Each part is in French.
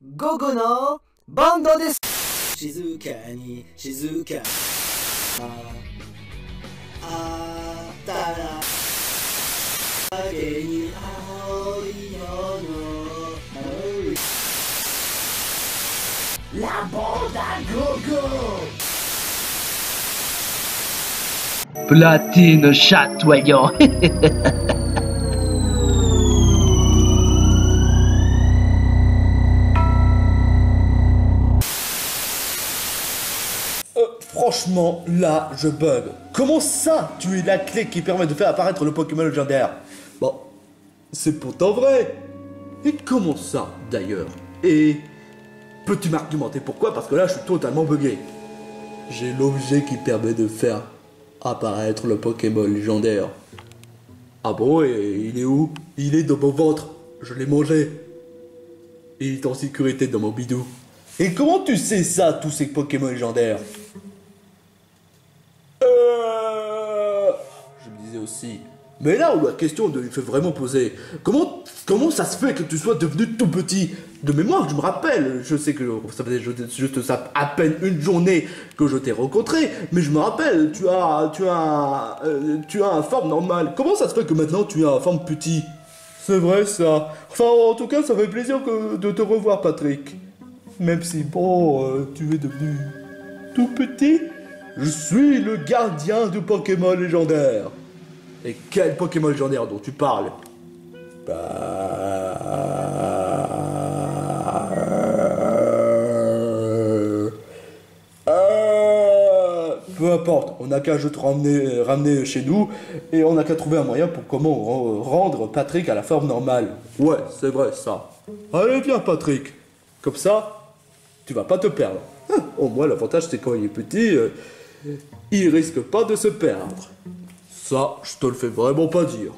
午後のバンドです。静かに静かあったら影に青い色のラボダゴゴPlatine chatoyant. Franchement, là, je bug. Comment ça, tu es la clé qui permet de faire apparaître le Pokémon légendaire? Bon, c'est pourtant vrai. Et comment ça, d'ailleurs? Et peux-tu m'argumenter pourquoi? Parce que là, je suis totalement bugué. J'ai l'objet qui permet de faire apparaître le Pokémon légendaire. Ah bon, et il est où? Il est dans mon ventre. Je l'ai mangé. Il est en sécurité dans mon bidou. Et comment tu sais ça, tous ces Pokémon légendaires? Je me disais aussi. Mais là où la question il fait vraiment poser, comment ça se fait que tu sois devenu tout petit? De mémoire, je me rappelle, je sais que ça faisait juste ça, à peine une journée que je t'ai rencontré, mais je me rappelle, tu as une forme normale. Comment ça se fait que maintenant tu as une forme petit? C'est vrai ça. Enfin, en tout cas, ça fait plaisir de te revoir, Patrick. Même si, bon, tu es devenu tout petit. Je suis le gardien du Pokémon légendaire. Et quel Pokémon légendaire dont tu parles? Peu importe, on n'a qu'à juste ramener chez nous et on n'a qu'à trouver un moyen pour comment rendre Patrick à la forme normale. Ouais, c'est vrai ça. Allez, viens Patrick. Comme ça, tu vas pas te perdre. Au moins, l'avantage c'est quand il est petit, il risque pas de se perdre. Ça, je te le fais vraiment pas dire.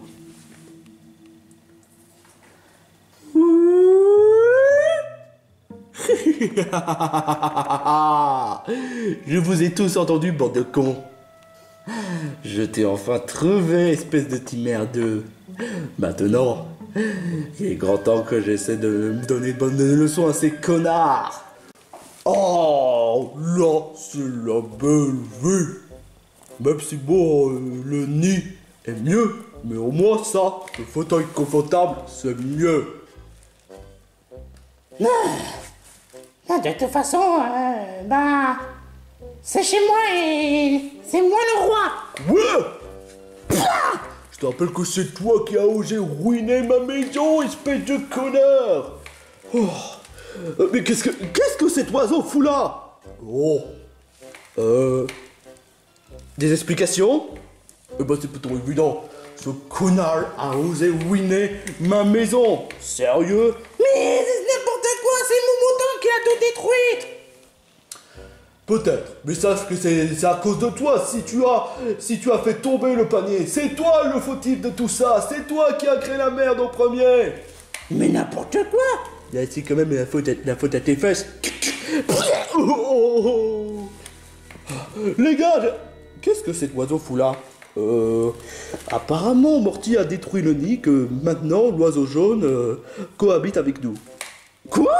Je vous ai tous entendus, bande de cons. Je t'ai enfin trouvé, espèce de petit merdeux. Maintenant, il est grand temps que j'essaie de me donner de bonnes leçons à ces connards. Oh, là, c'est la belle vue. Même si bon, le nid est mieux, mais au moins ça, le fauteuil confortable, c'est mieux. De toute façon, c'est chez moi et c'est moi le roi. Ouais. Je te rappelle que c'est toi qui as osé ruiner ma maison, espèce de connard. Oh. Mais qu'est-ce que cet oiseau fout là? Oh. Des explications? C'est plutôt évident. Ce connard a osé ruiner ma maison. Sérieux? Mais c'est n'importe quoi, c'est mon mouton qui a tout détruit. Peut-être, mais sache que c'est à cause de toi si tu as fait tomber le panier. C'est toi le fautif de tout ça. C'est toi qui as créé la merde au premier. Mais n'importe quoi. Là, c'est quand même la faute à tes fesses. Les gars, qu'est-ce que cet oiseau fout là? Apparemment, Morty a détruit le nid, que maintenant, l'oiseau jaune cohabite avec nous. Quoi?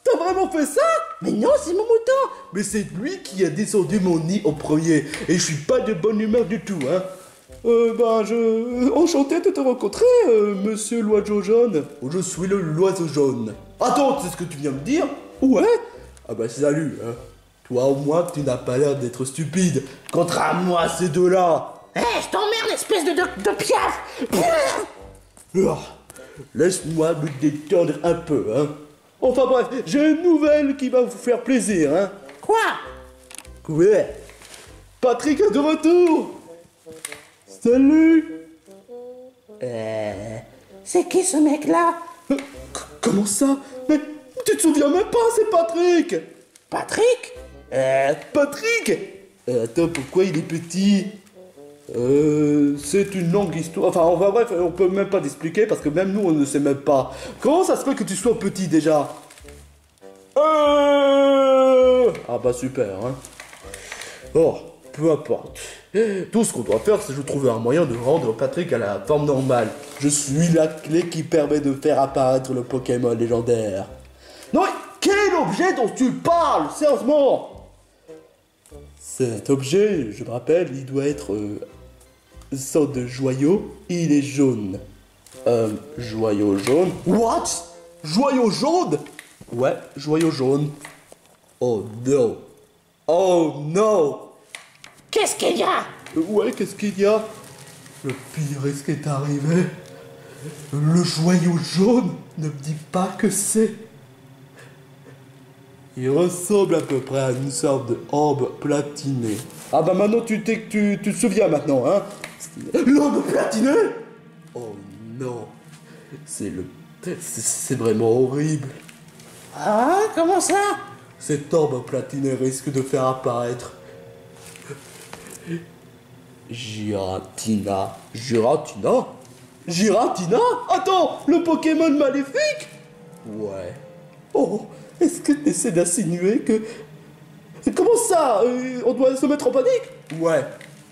T'as vraiment fait ça? Mais non, c'est mon mouton. Mais c'est lui qui a descendu mon nid en premier, et je suis pas de bonne humeur du tout, hein. Enchanté de te rencontrer, monsieur l'oiseau jaune. Je suis l'oiseau jaune. Attends, c'est ce que tu viens de dire? Ouais. Ah bah salut, hein. Toi au moins, tu n'as pas l'air d'être stupide. Contre à moi, ces deux-là. Je t'emmerde, espèce de piaf. Laisse-moi me détendre un peu, hein. Enfin bref, j'ai une nouvelle qui va vous faire plaisir, hein. Quoi? Ouais. Patrick est de retour. Salut. C'est qui ce mec-là? Comment ça? Mais tu te souviens même pas, c'est Patrick. Patrick? Patrick. Attends, pourquoi il est petit? C'est une longue histoire. Enfin, bref, on peut même pas t'expliquer parce que même nous, on ne sait même pas. Comment ça se fait que tu sois petit déjà? Ah bah super, hein. Oh, peu importe. Tout ce qu'on doit faire, c'est de trouver un moyen de rendre Patrick à la forme normale. Je suis la clé qui permet de faire apparaître le Pokémon légendaire. Non, objet dont tu parles, sérieusement? Cet objet, je me rappelle, il doit être une sorte de joyau. Il est jaune. Joyau jaune. What? Joyau jaune? Ouais, joyau jaune. Oh non. Oh non. Qu'est-ce qu'il y a? Ouais, qu'est-ce qu'il y a? Le pire est ce qui est arrivé. Le joyau jaune ne me dit pas que c'est. Il ressemble à peu près à une sorte de orbe platiné. Ah bah maintenant tu te souviens maintenant, hein? L'orbe platiné? Oh non. C'est vraiment horrible. Ah, comment ça? Cet orbe platiné risque de faire apparaître Giratina. Giratina? Giratina? Attends, le Pokémon maléfique? Ouais. Oh, est-ce que tu essaies d'insinuer que... Comment ça? On doit se mettre en panique? Ouais,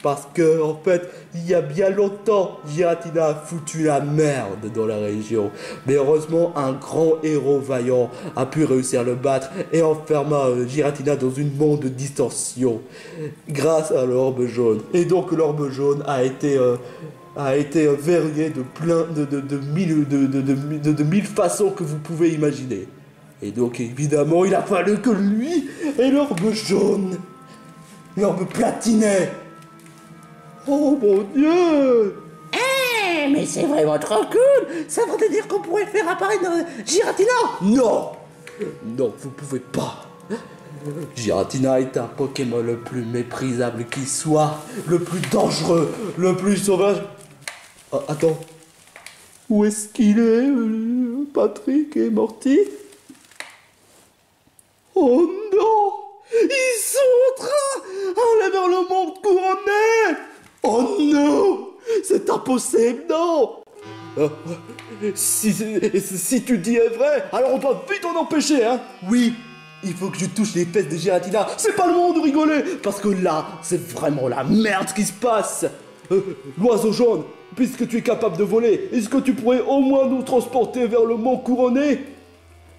parce que, en fait, il y a bien longtemps, Giratina a foutu la merde dans la région. Mais heureusement, un grand héros vaillant a pu réussir à le battre et enferma Giratina dans une monde de distorsion grâce à l'orbe jaune. Et donc, l'orbe jaune a été verrouillé de plein de mille façons que vous pouvez imaginer. Et donc, évidemment, il a fallu que lui et l'orbe jaune, l'orbe platiné. Oh mon Dieu! Eh, mais c'est vraiment trop cool! Ça voudrait dire qu'on pourrait faire apparaître Giratina! Non! Non, vous pouvez pas. Giratina est un Pokémon le plus méprisable qui soit, le plus dangereux, le plus sauvage. Ah, attends. Où est-ce qu'il est, Patrick et Morty? Oh non! Ils sont en train d'aller vers le monde couronné! Oh non! C'est impossible, non! Si tu dis est vrai, alors on doit vite en empêcher, hein? Oui, il faut que je touche les fesses de Giratina. C'est pas le moment de rigoler, parce que là, c'est vraiment la merde qui se passe. L'oiseau jaune, puisque tu es capable de voler, est-ce que tu pourrais au moins nous transporter vers le mont couronné?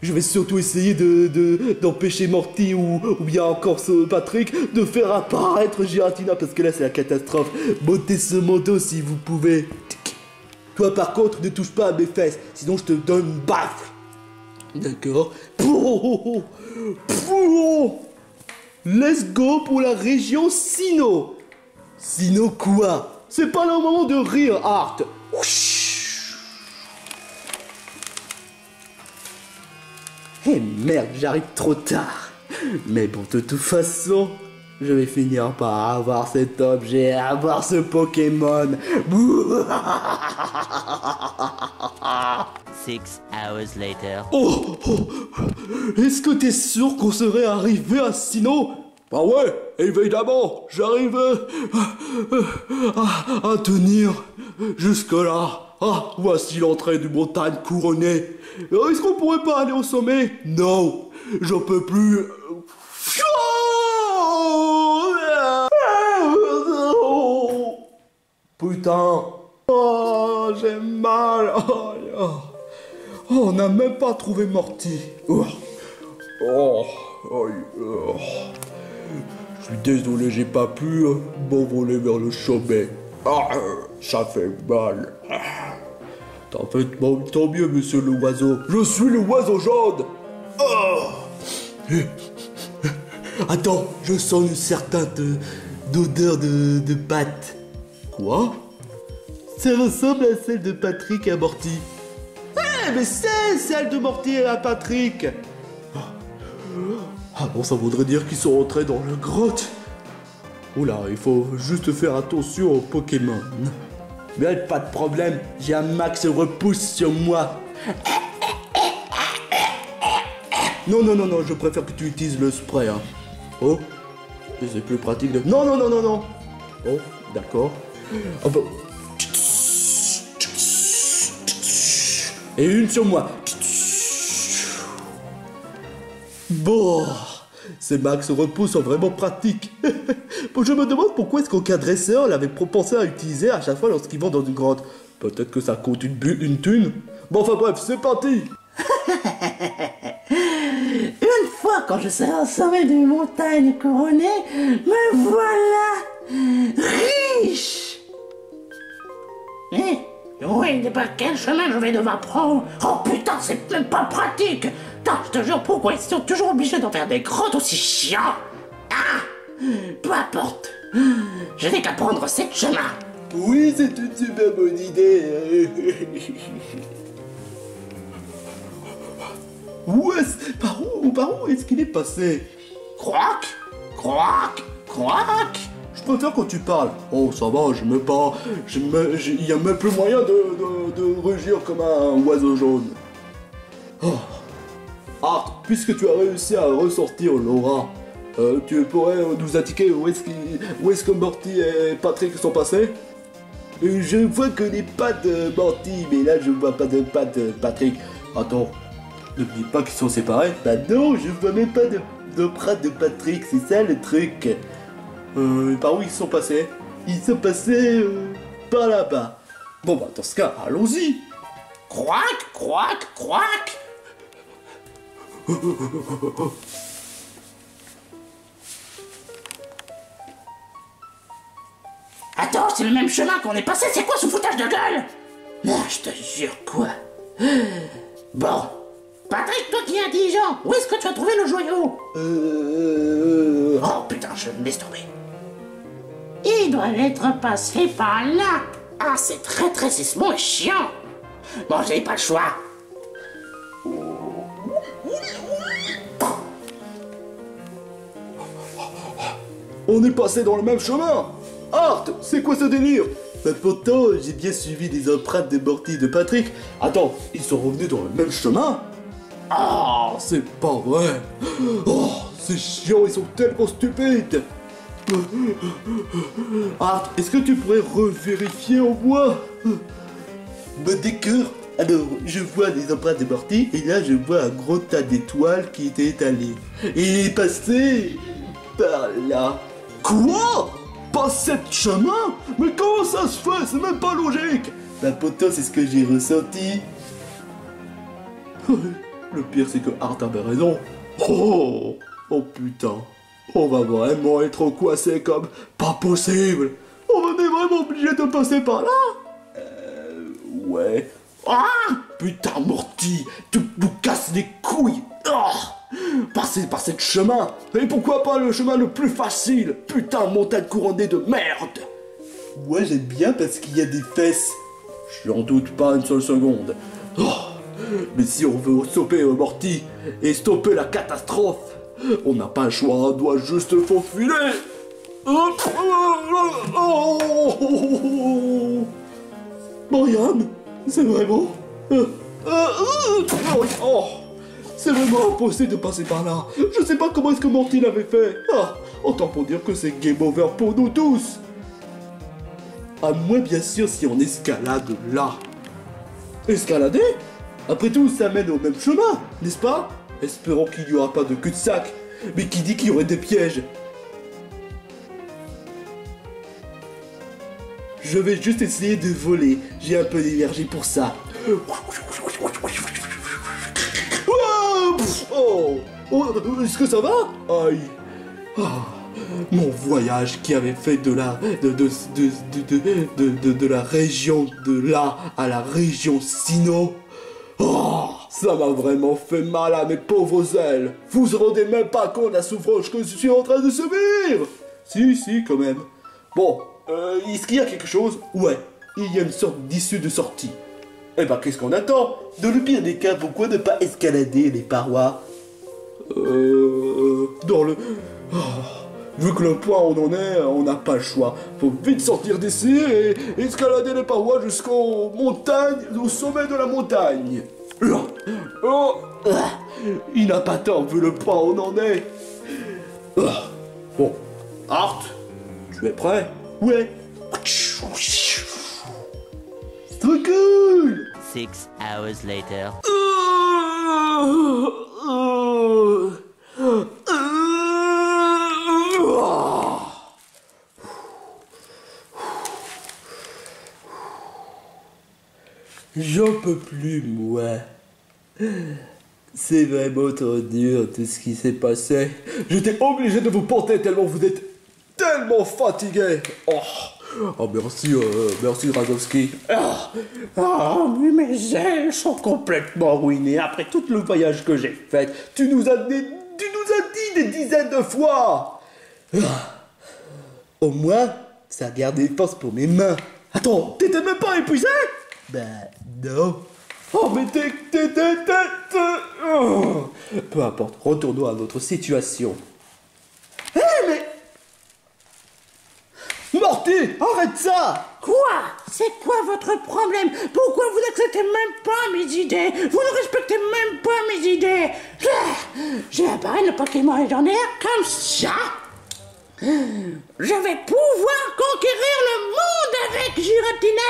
Je vais surtout essayer d'empêcher Morty ou bien encore Patrick de faire apparaître Giratina parce que là c'est la catastrophe. Montez ce manteau si vous pouvez. Toi par contre ne touche pas à mes fesses, sinon je te donne une baffe. D'accord. Let's go pour la région Sinnoh. Sinnoh quoi? C'est pas le moment de rire, Art. Eh merde, j'arrive trop tard. Mais bon, de toute façon, je vais finir par avoir cet objet, avoir ce Pokémon. 6 hours later. Oh, est-ce que t'es sûr qu'on serait arrivé à Sinnoh? Bah ouais, évidemment, j'arrive à tenir jusque-là. Ah, voici l'entrée du montagne couronnée. Est-ce qu'on pourrait pas aller au sommet? Non, j'en peux plus. Putain. Oh, j'ai mal. Oh, on n'a même pas trouvé Morty. Je suis désolé, j'ai pas pu m'envoler vers le sommet. Ça fait mal. Tant mieux, monsieur l'oiseau. Je suis le oiseau jaune. Attends, je sens une certaine d'odeur de pâte. Quoi? Ça ressemble à celle de Patrick et à Morty. Mais c'est celle de Morty et à Patrick. Ah bon, ça voudrait dire qu'ils sont rentrés dans la grotte. Oula, il faut juste faire attention aux Pokémon. Mais pas de problème, j'ai un max repousse sur moi. Non, je préfère que tu utilises le spray. Hein. Oh, c'est plus pratique de... Non. Oh, d'accord. Oh, bah... Et une sur moi. Bon, ces max repousse sont vraiment pratiques. Je me demande pourquoi est-ce qu'aucun dresseur l'avait pensé à utiliser à chaque fois lorsqu'ils vont dans une grotte. Peut-être que ça coûte une thune. Bon, enfin bref, c'est parti. Une fois quand je serai au sommet d'une montagne couronnée, me voilà riche. Oui, mais par quel chemin je vais devoir prendre? Oh putain, c'est même pas pratique. Putain, je te jure, pourquoi ils sont toujours obligés d'en faire des grottes aussi chiants? Ah, peu importe. Je n'ai qu'à prendre 7 chemins. Oui, c'est une super bonne idée. Par où est-ce qu'il est passé? Croac, croac, croac. Je préfère quand tu parles. Oh, ça va, il y a même plus moyen de rugir comme un oiseau jaune. Oh. Art, puisque tu as réussi à ressortir Laura, tu pourrais nous indiquer où est-ce que Morty et Patrick sont passés? Je vois que les pattes de Morty, mais là je vois pas de pattes de Patrick. Attends, ne me dis pas qu'ils sont séparés? Bah non, je vois même pas de pattes de Patrick, c'est ça le truc. Par où ils sont passés? Ils sont passés par là-bas. Bon bah dans ce cas, allons-y. Croac, croac, croac. Attends, c'est le même chemin qu'on est passé, c'est quoi ce foutage de gueule? Ah, je te jure, quoi. Bon. Patrick, toi qui es intelligent, où est-ce que tu as trouvé le joyau? Oh putain, je me laisse tomber. Il doit être passé par là. Ah, c'est très rétrécissement et chiant. Bon, j'ai pas le choix. On est passé dans le même chemin. Art, c'est quoi ce délire? Bah pourtant, j'ai bien suivi les empreintes de Morty et de Patrick. Attends, ils sont revenus dans le même chemin? Ah, c'est pas vrai. Oh, c'est chiant, ils sont tellement stupides. Art, est-ce que tu pourrais revérifier en moi? Bah d'accord. Alors, je vois les empreintes de Morty, et là je vois un gros tas d'étoiles qui étaient étalées. Et il est passé par là. Quoi? Pas 7 chemins? Mais comment ça se fait? C'est même pas logique. Bah pourtant c'est ce que j'ai ressenti. Le pire c'est que Art avait raison. Oh putain. On va vraiment être coincé comme pas possible. On est vraiment obligé de passer par là? Ouais. Ah, putain Morty, tu nous casses les couilles. Passer par ce chemin. Et pourquoi pas le chemin le plus facile? Putain, montagne couronnée de merde. Moi j'aime bien parce qu'il y a des fesses. J'en doute pas une seule seconde. Mais si on veut stopper Morty et stopper la catastrophe, on n'a pas le choix, on doit juste faufiler. Marianne, c'est vraiment... C'est vraiment impossible de passer par là. Je sais pas comment est-ce que Morty l'avait fait. Autant pour dire que c'est game over pour nous tous. À moins bien sûr si on escalade là. Escalader? Après tout, ça mène au même chemin, n'est-ce pas? Espérons qu'il n'y aura pas de cul-de-sac. Mais qui dit qu'il y aurait des pièges? Je vais juste essayer de voler. J'ai un peu d'énergie pour ça. Est-ce que ça va? Aïe. Mon voyage qui avait fait de la région de là à la région Sino. Ça m'a vraiment fait mal à mes pauvres ailes. Vous vous rendez même pas compte de la souffrance que je suis en train de subir. Si, quand même. Bon, est-ce qu'il y a quelque chose? Ouais, il y a une sorte d'issue de sortie. Eh ben, qu'est-ce qu'on attend? Dans le pire des cas, pourquoi ne pas escalader les parois? Dans le... Vu que le point où on en est, on n'a pas le choix. Faut vite sortir d'ici et escalader les parois jusqu'aux montagnes, au sommet de la montagne. Il n'a pas tort vu le point où on en est. Bon, Art, tu es prêt? Ouais. C'est trop cool. 6 hours later. J'en peux plus, moi. C'est vraiment trop dur tout ce qui s'est passé. J'étais obligé de vous porter tellement vous êtes tellement fatigué. Oh merci, merci Razowski. Oui, mes ailes sont complètement ruinées après tout le voyage que j'ai fait. Tu nous as dit des dizaines de fois. Au moins, ça garde des forces pour mes mains. Attends, t'étais même pas épuisé? Non. Oh, mais peu importe, retournons à notre situation. Mais... Morty, arrête ça! Quoi? C'est quoi votre problème? Pourquoi vous n'acceptez même pas mes idées? Vous ne respectez même pas mes idées? J'ai appareil le Pokémon légendaire comme ça. Je vais pouvoir conquérir le monde avec Giratina.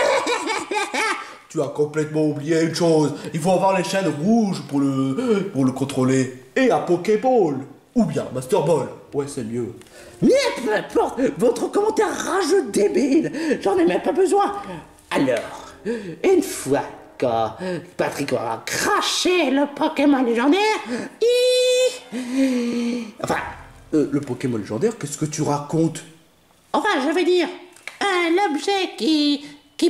Tu as complètement oublié une chose. Il faut avoir les chaînes rouges pour le contrôler. Et un Pokéball. Ou bien Master Ball. Ouais, c'est mieux. Mais peu importe, votre commentaire rageux débile, j'en ai même pas besoin. Alors, une fois que Patrick aura craché le Pokémon légendaire, le Pokémon légendaire, qu'est-ce que tu racontes? Enfin, je veux dire, l'objet qui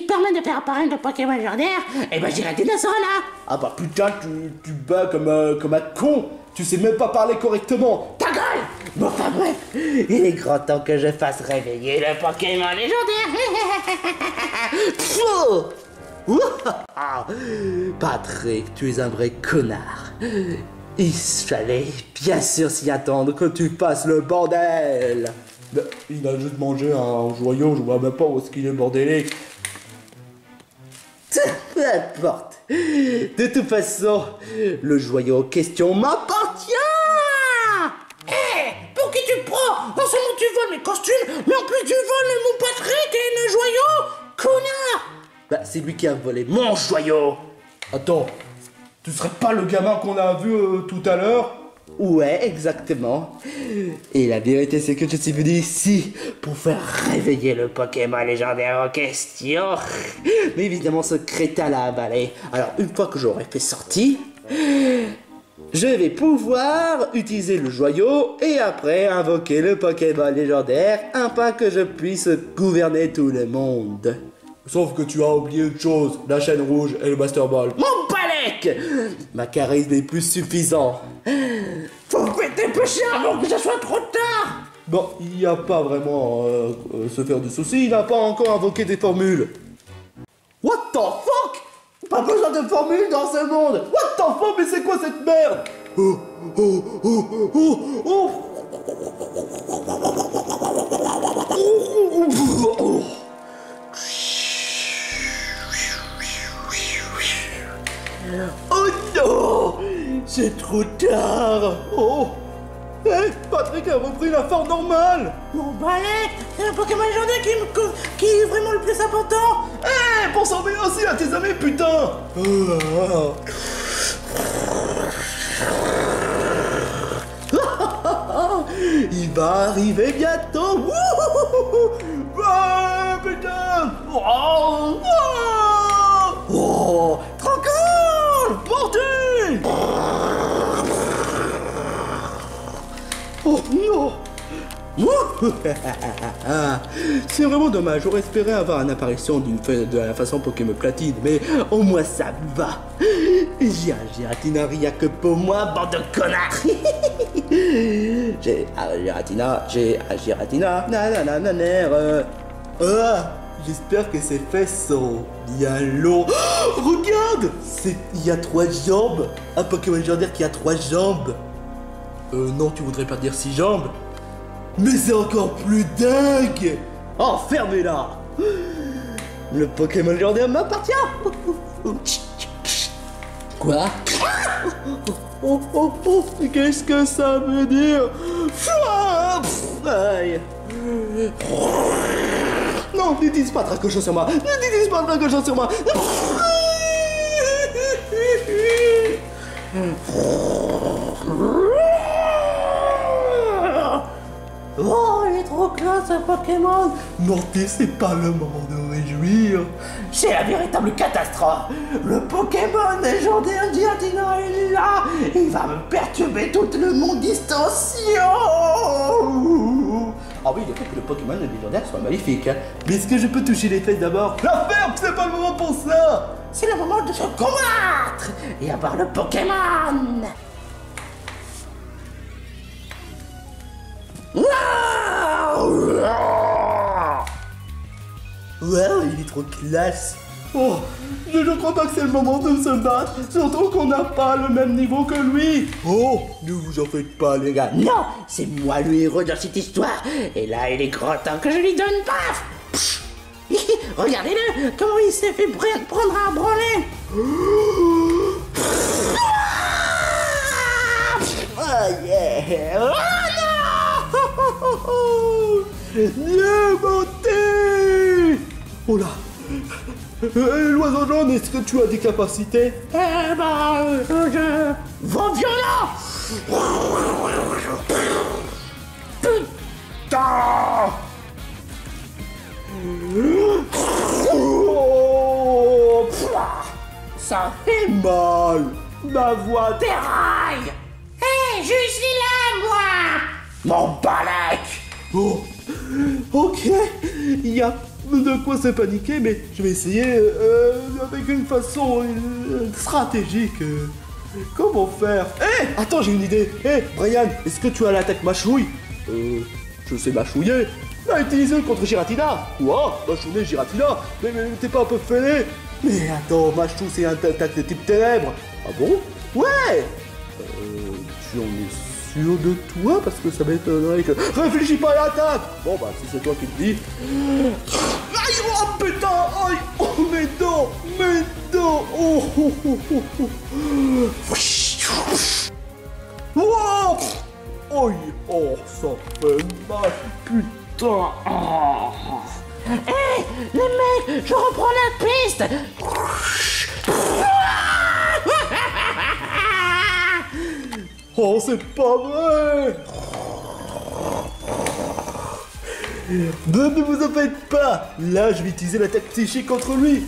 permet de faire apparaître le Pokémon légendaire, eh ben Giratina sera là. Ah bah putain, tu bats comme un con. Tu sais même pas parler correctement. Ta gueule! Bon, enfin bref, il est grand temps que je fasse réveiller le Pokémon légendaire. Patrick, tu es un vrai connard. Il fallait bien sûr s'y attendre que tu fasses le bordel. Il a juste mangé un joyau, je vois même pas où est-ce qu'il est bordélique. Peu importe. De toute façon, le joyau en question m'appartient. Pour qui tu te prends? Non seulement tu voles mes costumes, mais en plus tu voles mon Patrick et le joyau, connard! C'est lui qui a volé mon joyau. Attends, tu serais pas le gamin qu'on a vu tout à l'heure? Ouais, exactement. Et la vérité, c'est que je suis venu ici pour faire réveiller le Pokémon légendaire en question. Mais évidemment, ce crétin l'a avalé. Alors, une fois que j'aurai fait sortie, je vais pouvoir utiliser le joyau et après invoquer le Pokémon légendaire afin que je puisse gouverner tout le monde. Sauf que tu as oublié une chose, la chaîne rouge et le Master Ball. Mon Balek! Ma charisme est plus suffisant. Faut que dépêcher avant que ce soit trop tard! Bon, il n'y a pas vraiment se faire de soucis, il n'a pas encore invoqué des formules. What the fuck? Pas besoin de formules dans ce monde. What the fuck? Mais c'est quoi cette merde? Oh non! C'est trop tard! Patrick a repris la forme normale! Mon Balek, c'est le Pokémon légendaire qui est vraiment le plus important! Pense en bien aussi à tes amis, putain! Il va arriver bientôt! Putain! Tranquille! Portez! Oh non! C'est vraiment dommage, j'aurais espéré avoir une apparition de la façon Pokémon Platine, mais au moins ça me va. J'ai un Giratina rien que pour moi, bande de connards. J'ai un Giratina, j'espère que ces fesses sont bien longs. Oh, regarde, il y a 3 jambes. Un Pokémon légendaire qui a 3 jambes. Non, tu voudrais pas dire 6 jambes? Mais c'est encore plus dingue! Oh, fermez-la! Le Pokémon légendaire m'appartient! Quoi? Qu'est-ce que ça veut dire? Aïe! Non, n'utilise pas Dracochon sur moi! N'utilise pas Dracochon sur moi! Oh, il est trop classe! pas ce Pokémon. Morty, c'est pas le moment de réjouir. C'est la véritable catastrophe. Le Pokémon légendaire Giratina est là. Il va me perturber toute mon distension. Ah oui, il faut que le Pokémon légendaire soit magnifique. Hein. Mais est-ce que je peux toucher les fesses d'abord? La ferme, c'est pas le moment pour ça. C'est le moment de se combattre et avoir le Pokémon. Wow, il est trop classe. Oh, je crois pas que c'est le moment de se battre, surtout qu'on n'a pas le même niveau que lui. Oh, ne vous en faites pas, les gars. Non, c'est moi le héros dans cette histoire. Et là, il est grand temps que je lui donne paf. Regardez-le, comment il s'est fait prendre un branlet. Oh yeah. Oh non. Viens monter. Oh là. L'oiseau jaune, est-ce que tu as des capacités? Vent violent. Putain. Oh, ça fait mal. Ma voix Déraille. Hé, je suis là, moi. Mon balak. Oh, ok, il y a de quoi se paniquer, mais je vais essayer avec une façon stratégique. Comment faire? Attends, j'ai une idée. Brian, est-ce que tu as l'attaque mâchouille? Je sais mâchouiller. Bah, utilise-le contre Giratina. Quoi? Mâchouiller Giratina? Mais t'es pas un peu fêlé? Mais attends, Machou, c'est un attaque de type ténèbres. Ah bon? Ouais. Tu en es sûr de toi? Parce que ça m'étonnerait que... Réfléchis pas à l'attaque. Bon bah si c'est toi qui le dis. Aïe, oh putain. Aïe, oh mes dents. Mes dents. Oh, oh, oh, oh, oh. Wow. Aïe, oh ça fait mal. Putain. Hé, les mecs, je reprends la piste. Oh, c'est pas vrai. Ne vous en faites pas. Là, je vais utiliser l'attaque psychique contre lui.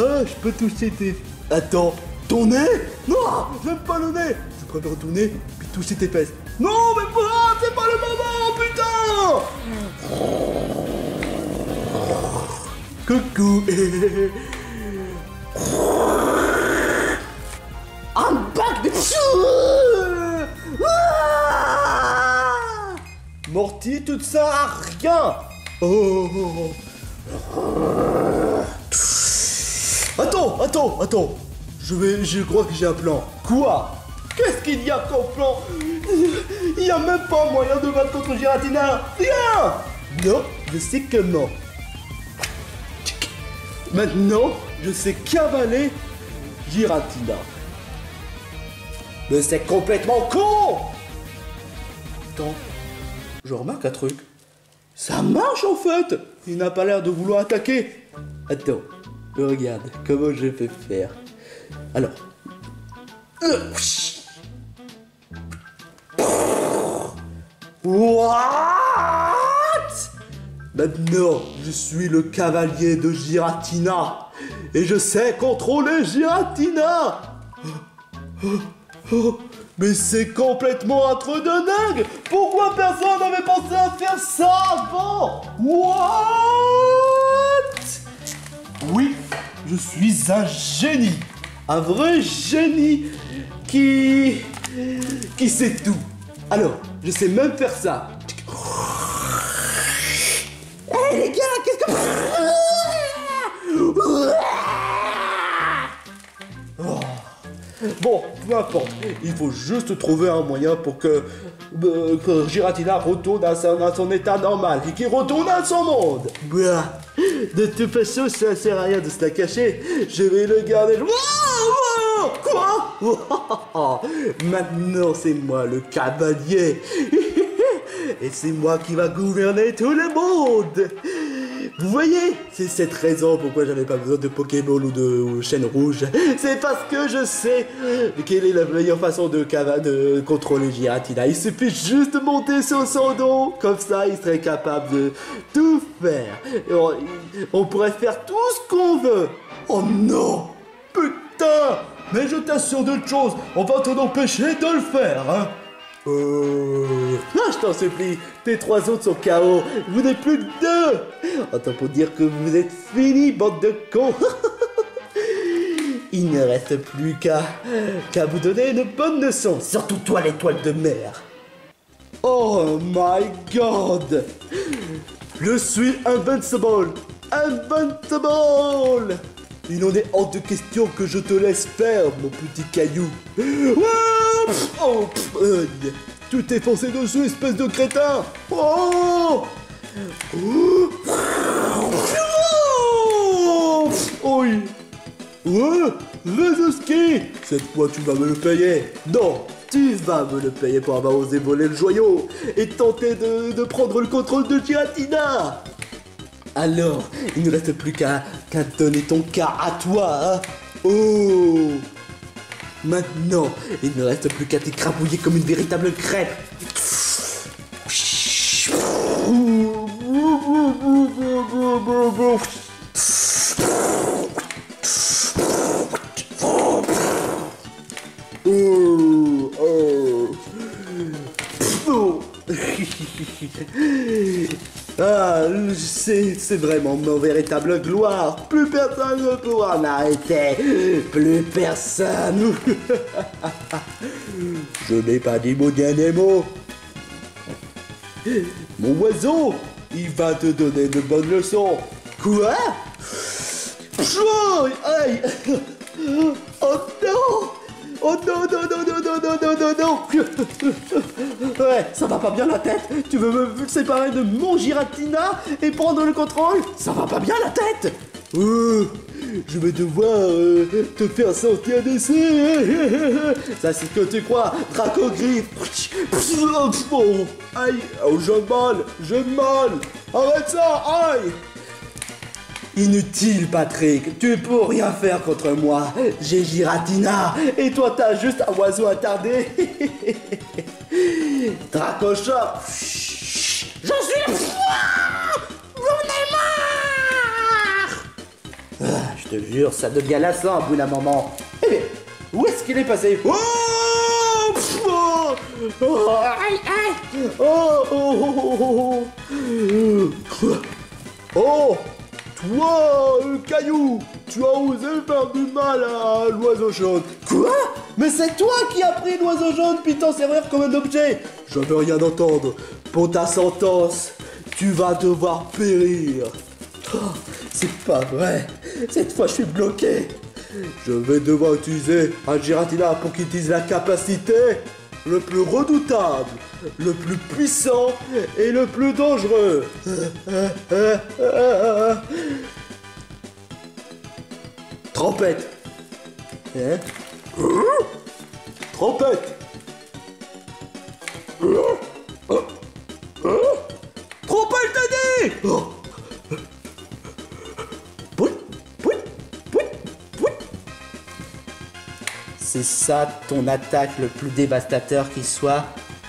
Ah, je peux toucher tes... Attends, ton nez? Non, j'aime pas le nez. Je préfère ton nez, puis toucher tes fesses. Non, mais pas, c'est pas le moment, putain. Coucou. Un bac de... Morty, tout ça à rien. Oh. Attends. Je crois que j'ai un plan. Quoi? Qu'est-ce qu'il y a comme plan? Il y a même pas moyen de battre contre Giratina. Rien. Non, je sais que non. Maintenant, je sais cavaler Giratina. Mais c'est complètement con. Attends, je remarque un truc. Ça marche en fait. Il n'a pas l'air de vouloir attaquer. Attends, regarde comment je vais faire. Alors. What? Maintenant, je suis le cavalier de Giratina. Et je sais contrôler Giratina. Mais c'est complètement un truc de dingue. Pourquoi personne n'avait pensé à faire ça avant? What? Oui, je suis un génie. Un vrai génie qui sait tout. Alors, je sais même faire ça. Hé les gars, qu'est-ce que... Bon, peu importe. Il faut juste trouver un moyen pour que Giratina retourne à son état normal et qu'il retourne à son monde. Bah, de toute façon, ça sert à rien de se la cacher. Je vais le garder. Quoi? Maintenant, c'est moi le cavalier. Et c'est moi qui va gouverner tout le monde. Vous voyez, c'est cette raison pourquoi j'avais pas besoin de Pokéball ou de chaîne rouge. C'est parce que je sais quelle est la meilleure façon de contrôler Giratina. Il suffit juste de monter sur son dos, comme ça il serait capable de tout faire. Et on pourrait faire tout ce qu'on veut. Oh non! Putain! Mais je t'assure d'une chose, on va t'en empêcher de le faire, hein? Ah, je t'en supplie, tes 3 autres sont KO, vous n'êtes plus que 2. Autant pour dire que vous êtes finis, bande de cons. Il ne reste plus qu'à vous donner une bonne leçon, surtout toi l'étoile de mer. Oh my god! Je suis invincible! Invincible! Il en est hors de question que je te laisse faire, mon petit caillou. Tu t'es foncé dessus, espèce de crétin. Oh! Oui. Ouais, Vezeski, cette fois tu vas me le payer. Non, tu vas me le payer pour avoir osé voler le joyau et tenter de prendre le contrôle de Giratina. Alors, il ne reste plus qu'à donner ton cas à toi, hein. Oh! Maintenant, il ne reste plus qu'à t'écrabouiller comme une véritable crêpe. Ah, c'est vraiment mon véritable gloire. Plus personne ne pourra m'arrêter. Plus personne. Je n'ai pas dit mon dernier mot. Mon oiseau, il va te donner de bonnes leçons. Quoi? Aïe. Oh non! Oh non, non, non, non, non, non, non, non, non. Ouais, ça va pas bien la tête. Tu veux me séparer de mon Giratina et prendre le contrôle? Ça va pas bien la tête. Je vais devoir te faire sortir d'ici. Ça c'est ce que tu crois, Dracogriffe. Aïe, oh, j'ai mal. Arrête ça, aïe. Inutile, Patrick, tu peux rien faire contre moi. J'ai Giratina, et toi t'as juste un oiseau attardé. Dracochoc. Je suis le J'en ai marre. Je te jure, ça devient lassant au bout d'un moment. Eh bien, où est-ce qu'il est passé? Oh, Aïe. Oh, toi, caillou, tu as osé faire du mal à l'oiseau jaune. Quoi? Mais c'est toi qui as pris l'oiseau jaune puis t'en servir comme un objet. Je veux rien entendre. Pour ta sentence, tu vas devoir périr. Oh, c'est pas vrai. Cette fois, je suis bloqué. Je vais devoir utiliser un Giratina pour qu'il utilise la capacité le plus redoutable, le plus puissant et le plus dangereux. Trompette. Hein? Trompette. Trompette, t'as dit! Oh. C'est ça ton attaque le plus dévastateur qui soit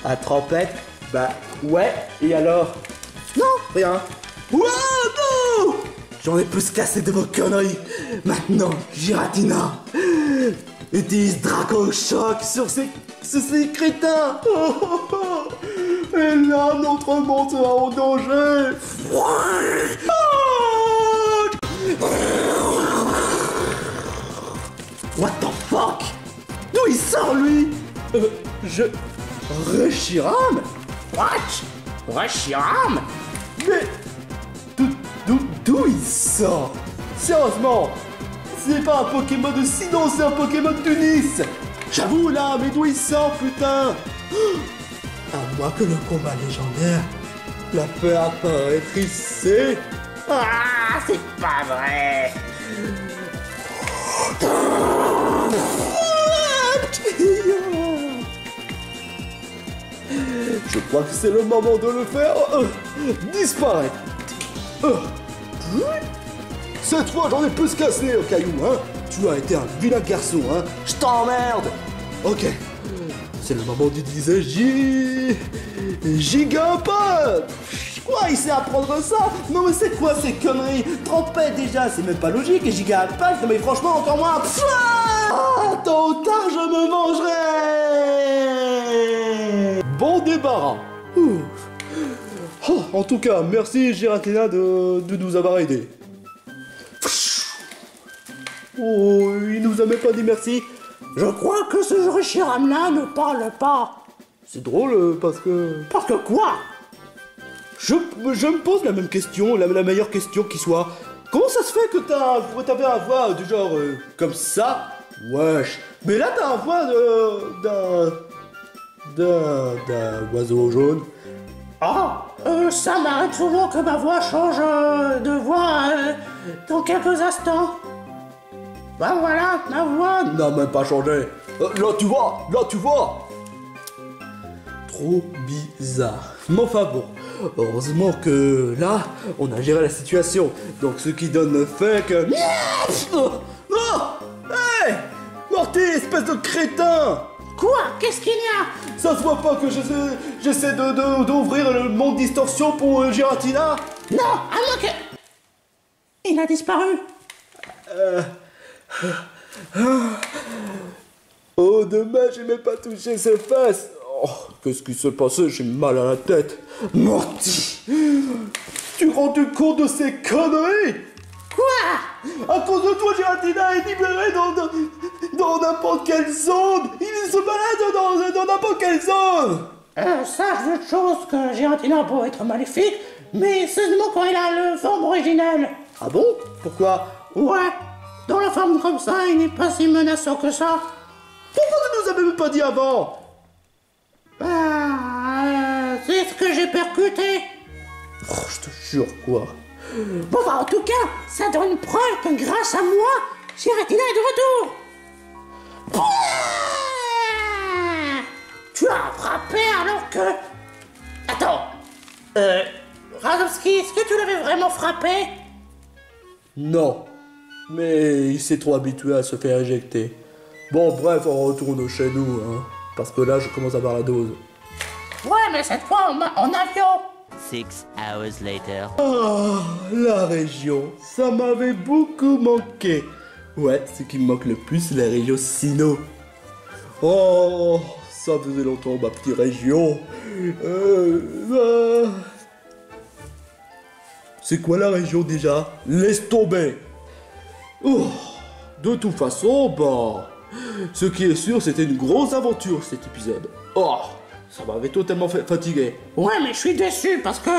à Trompette? Bah ouais, et alors? Non, rien. Wow, non! J'en ai plus cassé de vos conneries. Maintenant, Giratina utilise Dracochoc sur ces crétins. Et là, notre monde sera en danger. What the fuck? D'où il sort, lui? Reshiram? What? Reshiram? Mais... D'où il sort? Sérieusement? C'est pas un Pokémon de Sidon, c'est un Pokémon de Tunis. J'avoue, là, mais d'où il sort, putain? À moins que le combat légendaire... La peur apparaître ici. Ah, c'est pas vrai. Je crois que c'est le moment de le faire disparaître. Cette fois, j'en ai plus cassé, Caillou, hein. Tu as été un vilain garçon, hein. Je t'emmerde. Ok. C'est le moment d'utiliser Gigapod. Quoi, il sait apprendre ça? Non mais c'est quoi ces conneries? Trompette déjà, c'est même pas logique. Et Gigapod, non mais franchement, encore moins. Tôt ou tard, je me mangerai. Bon débarras. Ouf. Oh, en tout cas, merci Giratina de nous avoir aidés. Oh, il nous a même pas dit merci. Je crois que ce Reshiram-là ne parle pas. C'est drôle parce que... Parce que quoi? Je me pose la même question, la meilleure question qui soit... Comment ça se fait que t'avais un voix du genre comme ça? Wesh. Mais là t'as un voix d'un oiseau jaune. Ah, ça m'arrête souvent que ma voix change de voix dans quelques instants. Ben voilà, ma voix... n'a même pas changé. Là tu vois. Trop bizarre. Mais enfin bon, heureusement que là, on a géré la situation. Donc ce qui donne le fait que... Hey Morty, espèce de crétin! Quoi? Qu'est-ce qu'il y a? Ça se voit pas que j'essaie d'ouvrir le monde distorsion pour Giratina? Non, à moins que... Il a disparu. Oh, dommage, j'ai même pas touché ses fesses. Oh, qu'est-ce qui s'est passé? J'ai mal à la tête. Morty, tu rends-tu compte de ces conneries? Quoi? À cause de toi, Giratina est libéré dans n'importe quelle zone. Il se balade dans n'importe quelle zone. Sache une chose que Giratina peut être maléfique, mais seulement quand il a le forme originelle. Ah bon? Pourquoi? Ouais, dans la forme comme ça, il n'est pas si menaçant que ça. Pourquoi tu nous avais même pas dit avant? C'est ce que j'ai percuté. Oh, je te jure, quoi. Bon, bah, en tout cas, ça donne preuve que grâce à moi, Giratina est de retour. Tu as frappé alors que... Attends. Razowski, est-ce que tu l'avais vraiment frappé? Non. Mais il s'est trop habitué à se faire éjecter. Bon, bref, on retourne chez nous, hein. Parce que là, je commence à avoir la dose. Ouais, mais cette fois en avion. 6 hours later. Oh, la région, ça m'avait beaucoup manqué. Ouais, ce qui me manque le plus, c'est la région Sinnoh. Oh, ça faisait longtemps, ma petite région. C'est quoi la région déjà? Laisse tomber. Oh, de toute façon, bah... Ce qui est sûr, c'était une grosse aventure cet épisode. Oh, ça m'avait totalement fatigué. Ouais, mais je suis déçu parce que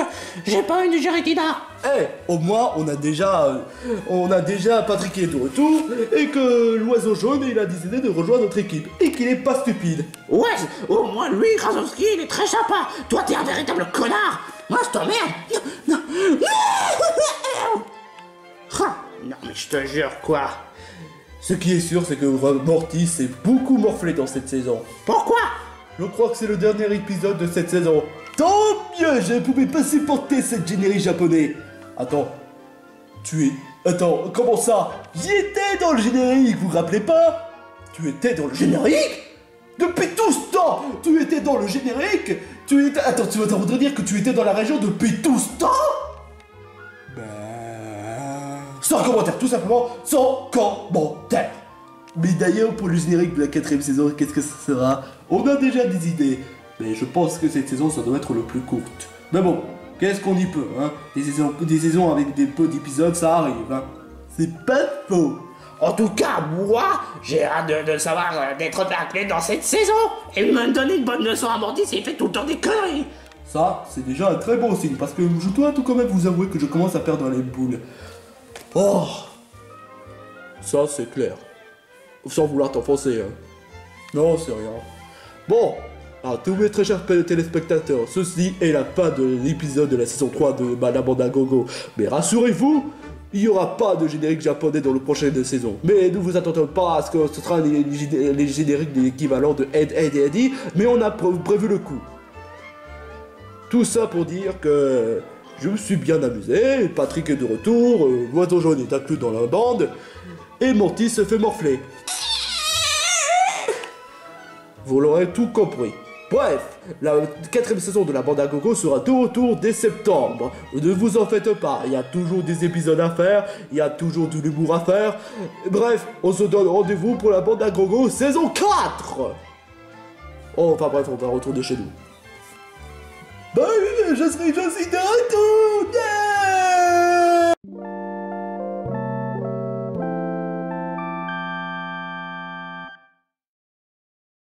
j'ai pas une Giratina. Eh, au moins, on a déjà Patrick qui est de retour et que l'oiseau jaune, il a décidé de rejoindre notre équipe et qu'il est pas stupide. Ouais, au moins lui, Razowski, il est très sympa. Toi, t'es un véritable connard. Moi, je t'emmerde. Non, mais je te jure, quoi. Ce qui est sûr, c'est que Morty s'est beaucoup morflé dans cette saison. Pourquoi? Je crois que c'est le dernier épisode de cette saison. Tant mieux, je ne pouvais pas supporter cette générique japonais. Attends, comment ça? J'y étais dans le générique, vous vous rappelez pas? Tu étais dans le générique? Depuis tout ce temps, tu étais dans le générique? Attends, tu vas t'en dire que tu étais dans la région depuis tout ce temps? Sans commentaire, tout simplement, sans commentaire. Mais d'ailleurs, pour le générique de la 4ème saison, qu'est-ce que ça sera? On a déjà des idées, mais je pense que cette saison, ça doit être le plus courte. Mais bon, qu'est-ce qu'on y peut, hein? Des saisons avec des peu d'épisodes, ça arrive, hein? C'est pas faux. En tout cas, moi, j'ai hâte de savoir d'être taclé dans cette saison et me donner une bonne leçon à Morty s'il fait tout le temps des conneries. Ça, c'est déjà un très bon signe, parce que je dois tout quand même vous avouer que je commence à perdre les boules. Oh, ça c'est clair. Sans vouloir t'enfoncer, hein. Non, c'est rien. Bon, à tous mes très chers téléspectateurs, ceci est la fin de l'épisode de la saison 3 de Madame Gogo. Mais rassurez-vous, il n'y aura pas de générique japonais dans le prochain saison. Mais ne vous attendez pas à ce que ce sera les génériques de l'équivalent de Ed et Eddie, mais on a prévu le coup. Tout ça pour dire que Je me suis bien amusé, Patrick est de retour, l'oiseau jaune est inclus dans la bande, et Morty se fait morfler. Vous l'aurez tout compris. Bref, la 4ème saison de la bande à gogo sera de retour dès septembre. Ne vous en faites pas, il y a toujours des épisodes à faire, il y a toujours de l'humour à faire. Bref, on se donne rendez-vous pour la bande à gogo saison 4. Oh, enfin bref, on va retourner chez nous. Bah oui, je suis de retour. Yeah.